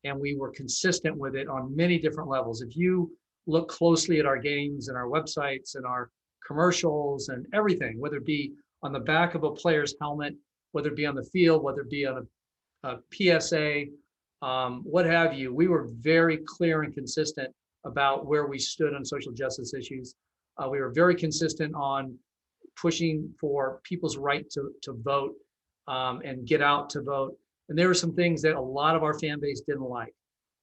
and we were consistent with it on many different levels. If you look closely at our games and our websites and our commercials and everything, whether it be on the back of a player's helmet, whether it be on the field, whether it be on a PSA, what have you. We were very clear and consistent about where we stood on social justice issues. We were very consistent on pushing for people's right to vote and get out to vote. And there were some things that a lot of our fan base didn't like.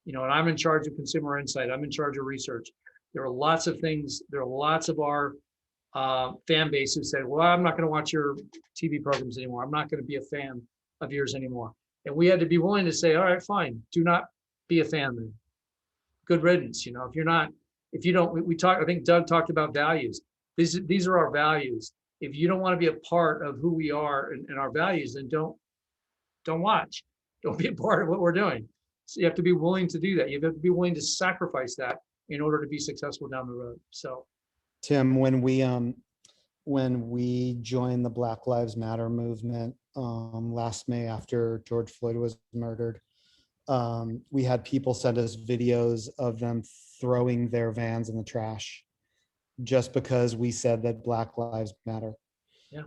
You know, and I'm in charge of consumer insight. I'm in charge of research. There are lots of things. There are lots of our fan base who said, well, I'm not going to watch your TV programs anymore. I'm not going to be a fan of yours anymore. And we had to be willing to say, all right, fine, do not be a fan then. Good riddance. You know, if you don't, we talk, I think Doug talked about values. These are our values. If you don't want to be a part of who we are and our values, then don't watch. Don't be a part of what we're doing. So you have to be willing to do that. You have to be willing to sacrifice that in order to be successful down the road. So, Tim, when we joined the Black Lives Matter movement last May after George Floyd was murdered, we had people send us videos of them throwing their vans in the trash just because we said that Black Lives Matter. Yeah.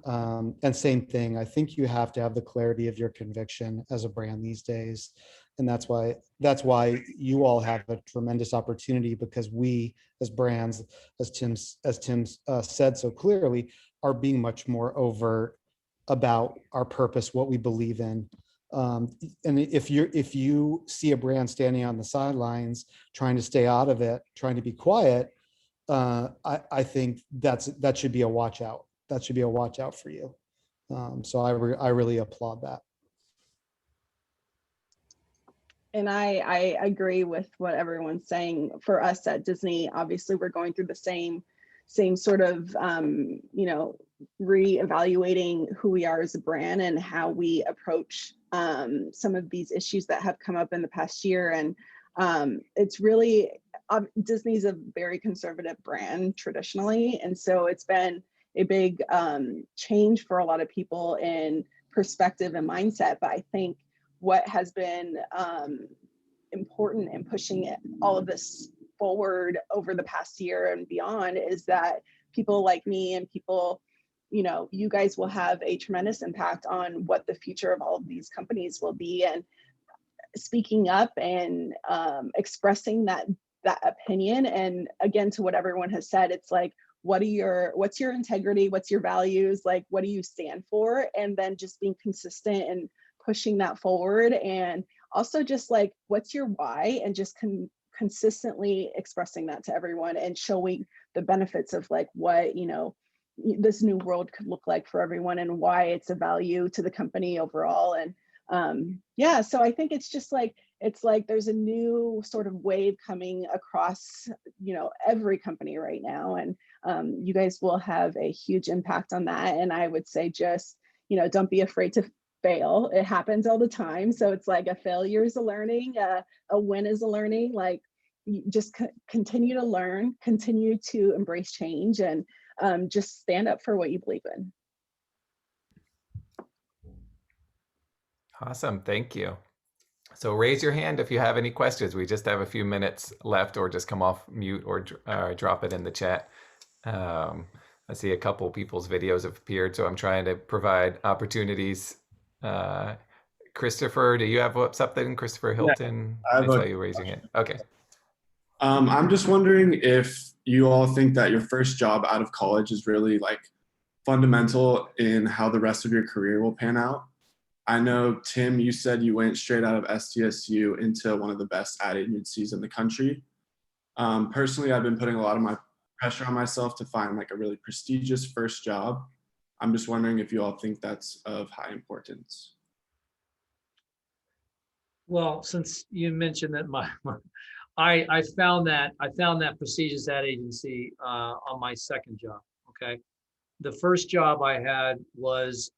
And same thing, I think you have to have the clarity of your conviction as a brand these days. And that's why you all have a tremendous opportunity, because we as brands, as Tim said so clearly, are being much more overt about our purpose, what we believe in. And if you see a brand standing on the sidelines, trying to stay out of it, trying to be quiet, I think that should be a watch out. That should be a watch out for you. So I really applaud that. And I agree with what everyone's saying. For us at Disney, obviously we're going through the same sort of, reevaluating who we are as a brand and how we approach some of these issues that have come up in the past year. And it's really, Disney's a very conservative brand traditionally. And so it's been a big change for a lot of people in perspective and mindset. But I think what has been important in pushing all of this forward over the past year and beyond is that people like me and people, you guys will have a tremendous impact on what the future of all of these companies will be. And speaking up and expressing that opinion. And again, to what everyone has said, it's like, what's your integrity? What's your values? Like, what do you stand for? And then just being consistent and pushing that forward. And also just like, what's your why? And just consistently expressing that to everyone and showing the benefits of like what, this new world could look like for everyone and why it's a value to the company overall. And so I think it's just like, there's a new sort of wave coming across, every company right now. And you guys will have a huge impact on that. And I would say just, don't be afraid to fail. It happens all the time. So it's like a failure is a learning, a win is a learning. Like, you just continue to learn, continue to embrace change, and just stand up for what you believe in. Awesome. Thank you. So raise your hand if you have any questions. We just have a few minutes left, or just come off mute or drop it in the chat. I see a couple people's videos have appeared, so I'm trying to provide opportunities. Christopher, do you have something? Christopher Hilton, I saw you raising it. Okay. I'm just wondering if you all think that your first job out of college is really like fundamental in how the rest of your career will pan out. I know, Tim, you said you went straight out of SDSU into one of the best ad agencies in the country. Personally, I've been putting a lot of my pressure on myself to find like a really prestigious first job. I'm just wondering if you all think that's of high importance. Well, since you mentioned that I found that prestigious ad agency on my second job. Okay, the first job I had was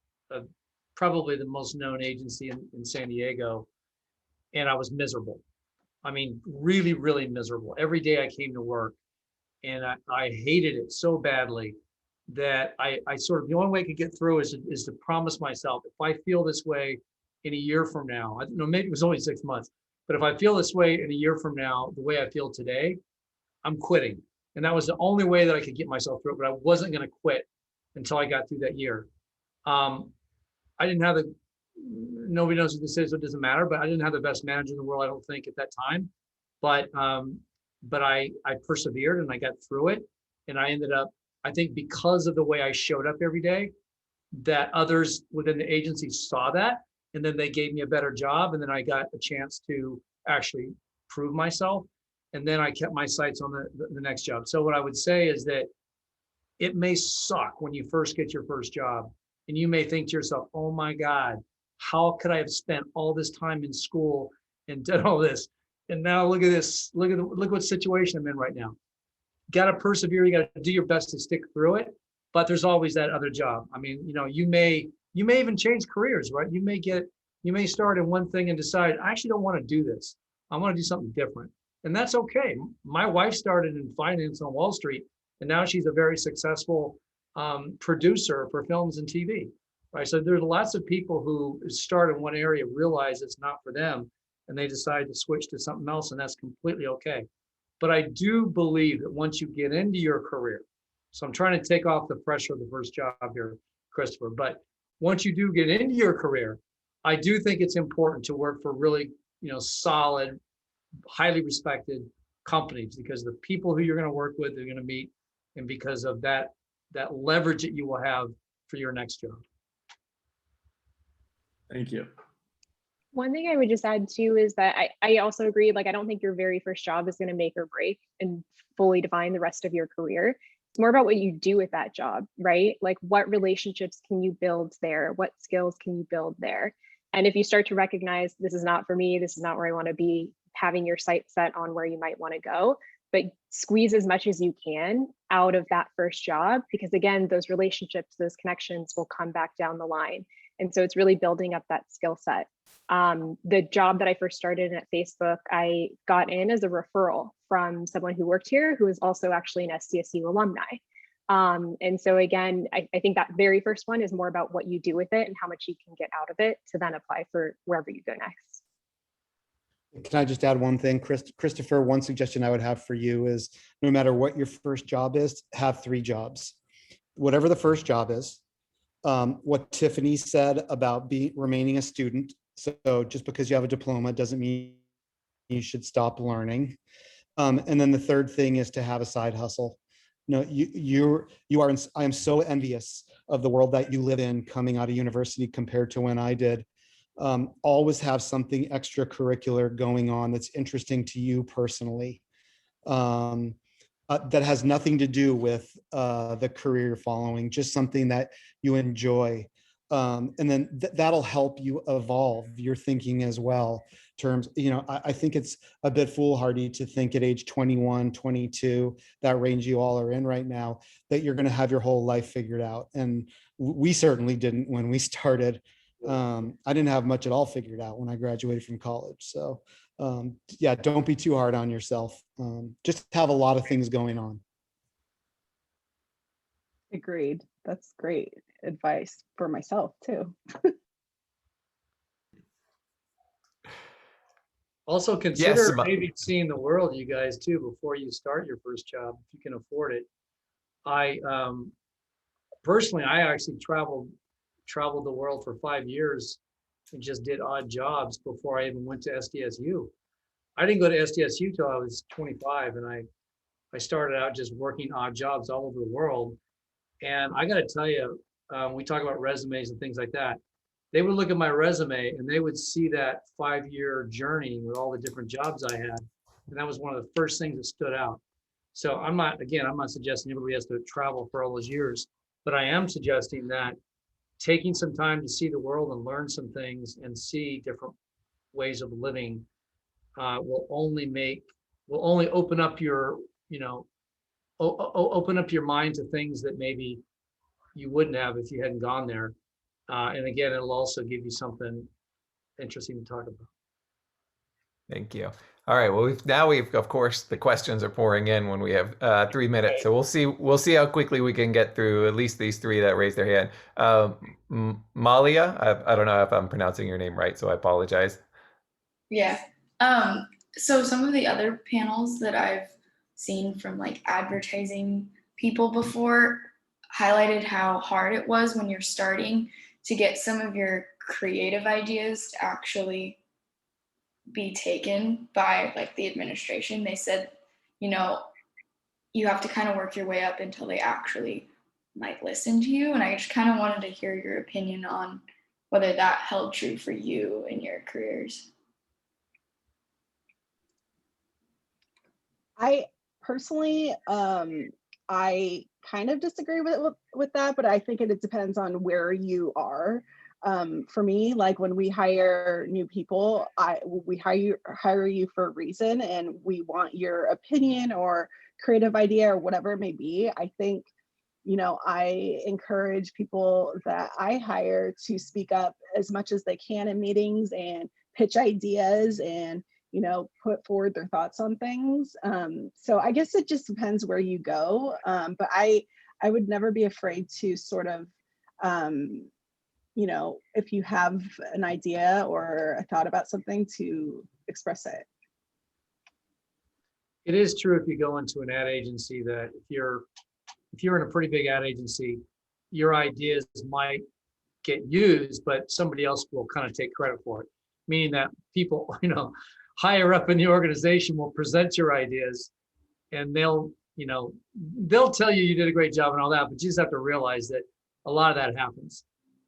probably the most known agency in San Diego, and I was miserable. I mean, really, really miserable. Every day I came to work, and I hated it so badly that I sort of, the only way I could get through is to promise myself, if I feel this way in a year from now, maybe it was only 6 months, but if I feel this way in a year from now, the way I feel today, I'm quitting. And that was the only way that I could get myself through it, but I wasn't going to quit until I got through that year. I didn't have nobody knows what this is, so it doesn't matter, but I didn't have the best manager in the world, I don't think, at that time. But I persevered and I got through it. And I ended up, I think because of the way I showed up every day, that others within the agency saw that, and then they gave me a better job, and then I got a chance to actually prove myself, and then I kept my sights on the next job. So what I would say is that it may suck when you first get your first job, and you may think to yourself, oh my God, how could I have spent all this time in school and done all this? And now look at this, look what situation I'm in right now. Got to persevere, you got to do your best to stick through it, but there's always that other job. I mean, you may even change careers, right? You may start in one thing and decide, I actually don't want to do this. I want to do something different. And that's okay. My wife started in finance on Wall Street, and now she's a very successful producer for films and TV, right? So there's lots of people who start in one area, realize it's not for them, and they decide to switch to something else, and that's completely okay. But I do believe that once you get into your career, so I'm trying to take off the pressure of the first job here, Christopher, but once you do get into your career, I do think it's important to work for really, solid, highly respected companies, because the people who you're going to work with, they're going to meet, and because of that leverage that you will have for your next job. Thank you. One thing I would just add too is that I also agree, like, I don't think your very first job is going to make or break and fully define the rest of your career. It's more about what you do with that job, right? Like, what relationships can you build there? What skills can you build there? And if you start to recognize, this is not for me, this is not where I want to be, having your sights set on where you might want to go, but squeeze as much as you can out of that first job, because again, those relationships, those connections will come back down the line. And so it's really building up that skill set. The job that I first started in at Facebook, I got in as a referral from someone who worked here, who is also actually an SDSU alumni. And so again, I think that very first one is more about what you do with it and how much you can get out of it to then apply for wherever you go next. Can I just add one thing, Christopher? One suggestion I would have for you is, no matter what your first job is, have 3 jobs. Whatever the first job is, what Tiffany said about remaining a student. So just because you have a diploma doesn't mean you should stop learning. And then the third thing is to have a side hustle. No, I am so envious of the world that you live in coming out of university compared to when I did. Always have something extracurricular going on that's interesting to you personally, that has nothing to do with the career you're following, just something that you enjoy. And then that'll help you evolve your thinking as well. I think it's a bit foolhardy to think at age 21, 22, that range you all are in right now, that you're going to have your whole life figured out. And we certainly didn't when we started. I didn't have much at all figured out when I graduated from college. So yeah, don't be too hard on yourself. Just have a lot of things going on. Agreed. That's great advice for myself too. Also consider Yes, maybe seeing the world, you guys, too, before you start your first job, if you can afford it. I personally, I actually traveled the world for 5 years and just did odd jobs before I even went to SDSU. I didn't go to SDSU till I was 25, and I started out just working odd jobs all over the world. And I got to tell you, we talk about resumes and things like that. They would look at my resume and they would see that 5-year journey with all the different jobs I had. And that was one of the first things that stood out. So I'm not suggesting everybody has to travel for all those years, but I am suggesting that taking some time to see the world and learn some things and see different ways of living will only open up your, open up your mind to things that maybe you wouldn't have if you hadn't gone there. And again, it'll also give you something interesting to talk about. Thank you. All right. Well, we've of course the questions are pouring in when we have 3 minutes, so we'll see how quickly we can get through at least these 3 that raised their hand. Malia, I don't know if I'm pronouncing your name right, so I apologize. Yeah. So some of the other panels that I've seen from like advertising people before highlighted how hard it was when you're starting to get some of your creative ideas to actually be taken by like the administration. They said, you know, you have to kind of work your way up until they actually like listen to you. And I just kind of wanted to hear your opinion on whether that held true for you in your careers. I personally, I kind of disagree with that, but I think it depends on where you are. For me, like when we hire new people, we hire you for a reason, and we want your opinion or creative idea or whatever it may be. I think, you know, I encourage people that I hire to speak up as much as they can in meetings and pitch ideas and, you know, put forward their thoughts on things. So I guess it just depends where you go. But I would never be afraid to sort of, you know, if you have an idea or a thought about something, to express it. It is true if you go into an ad agency that if you're in a pretty big ad agency, your ideas might get used, but somebody else will kind of take credit for it. Meaning that people, you know, higher up in the organization will present your ideas, and they'll tell you you did a great job and all that, but you just have to realize that a lot of that happens.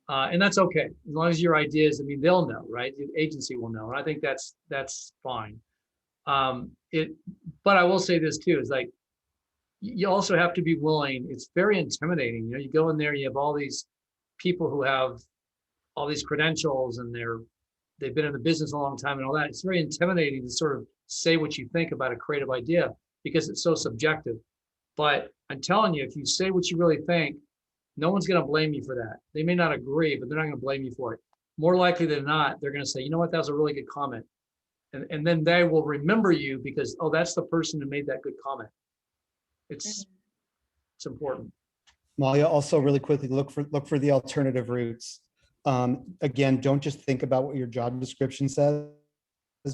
And that's okay. As long as your ideas, I mean, they'll know, right? The agency will know. And I think that's fine. But I will say this too, is like, you also have to be willing. It's very intimidating. You know, you go in there, you have all these people who have all these credentials and they've been in the business a long time and all that. It's very intimidating to sort of say what you think about a creative idea because it's so subjective. But I'm telling you, if you say what you really think, no one's going to blame you for that. They may not agree, but they're not going to blame you for it. More likely than not, they're going to say, you know what, that was a really good comment. And then they will remember you because, oh, that's the person who made that good comment. It's important. Malia, also really quickly, look for the alternative routes. Again, don't just think about what your job description says.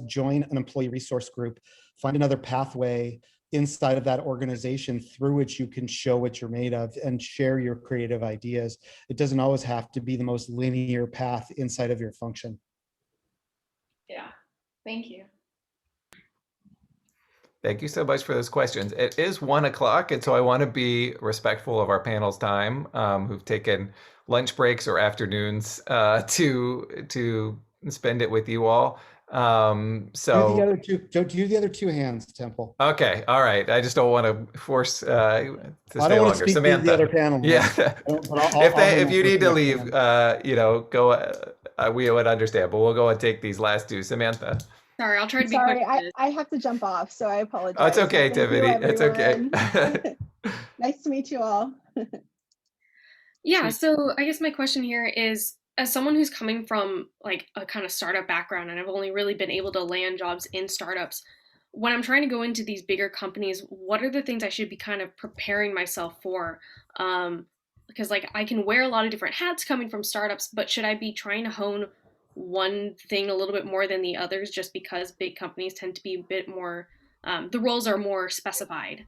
Join an employee resource group, find another pathway inside of that organization through which you can show what you're made of and share your creative ideas. It doesn't always have to be the most linear path inside of your function. Yeah, thank you. Thank you so much for those questions. It is 1 o'clock, and so I want to be respectful of our panel's time, who've taken lunch breaks or afternoons to spend it with you all. Do the other two hands, Temple. Okay, all right. I just don't want to force to I stay don't want longer. to speak Samantha, to the other panel. yeah. If you need to leave, hand. you know, go. We would understand, but we'll go and take these last two. Samantha. Sorry, I'll try to be Sorry, quick. I have to jump off, so I apologize. Oh, it's okay, Thank you, Tiffany. It's okay. everyone. Nice to meet you all. Yeah, so I guess my question here is, as someone who's coming from like a kind of startup background, and I've only really been able to land jobs in startups, when I'm trying to go into these bigger companies, what are the things I should be kind of preparing myself for? Because like I can wear a lot of different hats coming from startups, but should I be trying to hone one thing a little bit more than the others just because big companies tend to be a bit more, the roles are more specified?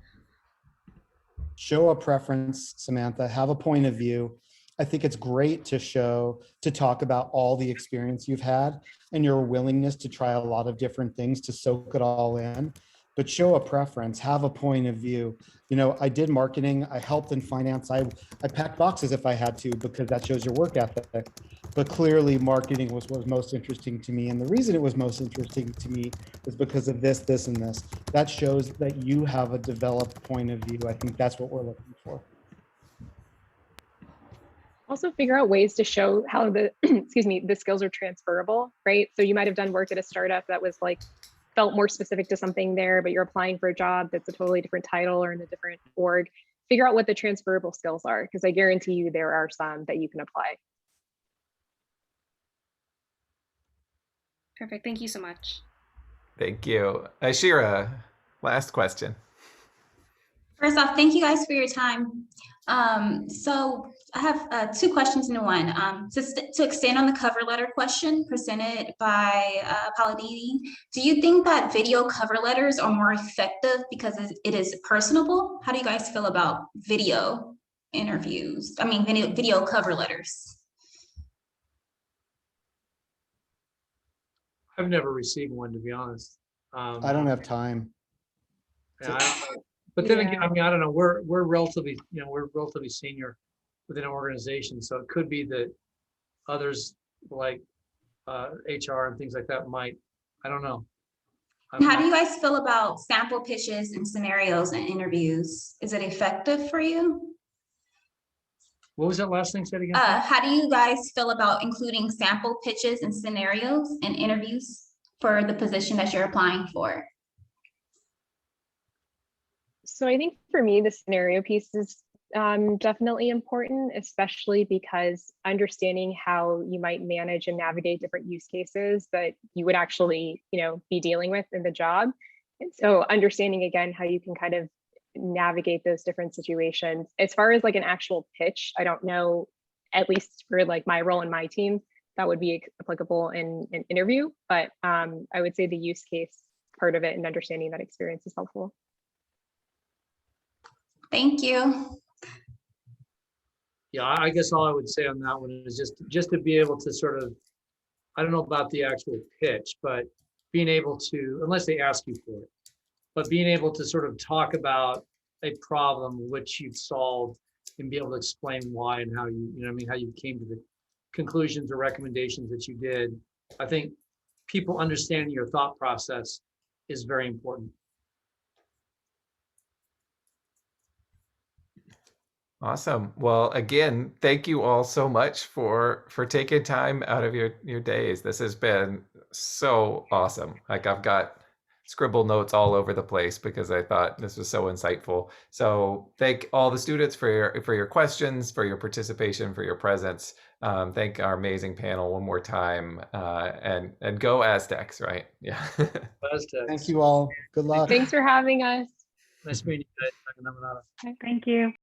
Show a preference, Samantha, have a point of view. I think it's great to talk about all the experience you've had and your willingness to try a lot of different things to soak it all in, but show a preference, have a point of view. You know, I did marketing, I helped in finance, I packed boxes if I had to, because that shows your work ethic. But clearly marketing was what was most interesting to me. And the reason it was most interesting to me is because of this, this, and this. That shows that you have a developed point of view. I think that's what we're looking for. Also figure out ways to show how the, excuse me, the skills are transferable, right? So you might have done work at a startup that was like, felt more specific to something there, but you're applying for a job that's a totally different title or in a different org. Figure out what the transferable skills are, because I guarantee you there are some that you can apply. Perfect. Thank you so much. Thank you. Shira, last question. First off, thank you guys for your time. So I have 2 questions into one. To extend on the cover letter question presented by Palladini, do you think that video cover letters are more effective because it is personable? How do you guys feel about video interviews? I mean, video cover letters. I've never received one, to be honest. I don't have time. Yeah, but then again, Yeah. I mean, I don't know. We're relatively, we're relatively senior within an organization, so it could be that others like HR and things like that might. I don't know. How do you guys feel about sample pitches and scenarios and interviews? Is it effective for you? What was that last thing said again? How do you guys feel about including sample pitches and scenarios and interviews for the position that you're applying for? So I think for me, the scenario piece is definitely important, especially because understanding how you might manage and navigate different use cases that you would actually, be dealing with in the job. And so understanding again how you can kind of navigate those different situations. As far as like an actual pitch, I don't know, at least for like my role in my team, that would be applicable in an interview. But I would say the use case part of it and understanding that experience is helpful. Thank you. Yeah, I guess all I would say on that one is just to be able to sort of, I don't know about the actual pitch, but being able to, unless they ask you for it, but being able to sort of talk about a problem which you've solved and be able to explain why and how how you came to the conclusions or recommendations that you did. I think people understanding your thought process is very important. Awesome. Well, again, thank you all so much for taking time out of your days. This has been so awesome. Like I've got scribble notes all over the place because I thought this was so insightful. So thank all the students for your questions, for your participation, for your presence. Thank our amazing panel one more time, and go Aztecs, right? Yeah. Aztecs. Thank you all. Good luck. Thanks for having us. Nice meeting you guys. Thank you.